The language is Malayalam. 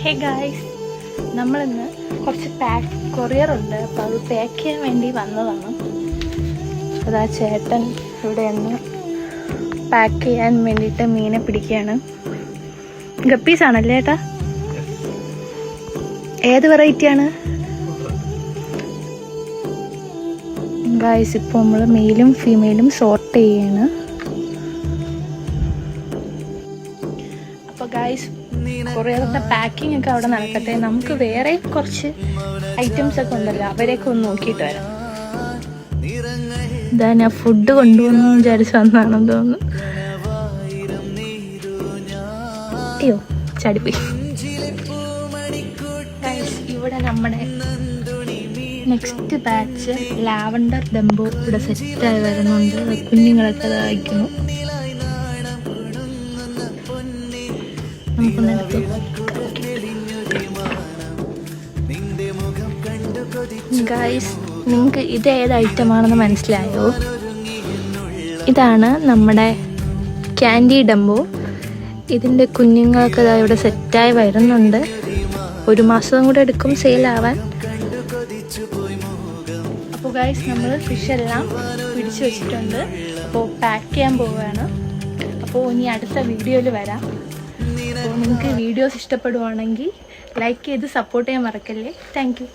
ഹേ ഗായ്സ്, നമ്മളിന്ന് കുറച്ച് കൊറിയറുണ്ട്, അപ്പോൾ അത് പാക്ക് ചെയ്യാൻ വേണ്ടി വന്നതാണ്. അതാ ചേട്ടൻ ഇവിടെ ഒന്ന് പാക്ക് ചെയ്യാൻ വേണ്ടിയിട്ട് മീനെ പിടിക്കുകയാണ്. ഗപ്പീസാണല്ലേ ചേട്ടാ? ഏത് വെറൈറ്റിയാണ് ഗായ്സ്? ഇപ്പോൾ നമ്മൾ മെയിലും ഫീമെയിലും സോർട്ട് ചെയ്യാണ്. അപ്പോൾ ഗായ്സ്, കൊറിയറിൻ്റെ പാക്കിംഗ് ഒക്കെ അവിടെ നടക്കട്ടെ. നമുക്ക് വേറെ കുറച്ച് ഐറ്റംസ് ഒക്കെ ഉണ്ടല്ലോ, അവരെയൊക്കെ ഒന്ന് നോക്കിയിട്ട് വരാം. ഇതാ ഞാൻ ഫുഡ് കൊണ്ടുവന്നു വിചാരിച്ച് വന്നാണെന്ന് തോന്നുന്നു. അയ്യോ, ചടിപ്പോയി. ഇവിടെ നമ്മുടെ നെക്സ്റ്റ് ബാച്ച് ലാവണ്ടർ ഡംബോ ഇവിടെ സെറ്റായി വരുന്നുണ്ട്. കുഞ്ഞുങ്ങളൊക്കെ വായിക്കുന്നു. നമുക്കൊന്നെടുത്ത് ഗായ്സ്, നിങ്ങൾക്ക് ഇത് ഏത് ഐറ്റമാണെന്ന് മനസ്സിലായോ? ഇതാണ് നമ്മുടെ ക്യാൻഡി ഡംബോ. ഇതിൻ്റെ കുഞ്ഞുങ്ങളൊക്കെ ഇവിടെ സെറ്റായി വരുന്നുണ്ട്. 1 മാസം കൂടെ എടുക്കും സെയിലാവാൻ. അപ്പോൾ ഗായ്സ്, നമ്മൾ ഫിഷെല്ലാം പിടിച്ചു വെച്ചിട്ടുണ്ട്. അപ്പോൾ പാക്ക് ചെയ്യാൻ പോവുകയാണ്. അപ്പോൾ ഇനി അടുത്ത വീഡിയോയിൽ വരാം. അപ്പോൾ നിങ്ങൾക്ക് വീഡിയോസ് ഇഷ്ടപ്പെടുവാണെങ്കിൽ ലൈക്ക് ചെയ്ത് സപ്പോർട്ട് ചെയ്യാൻ മറക്കല്ലേ. Thank you.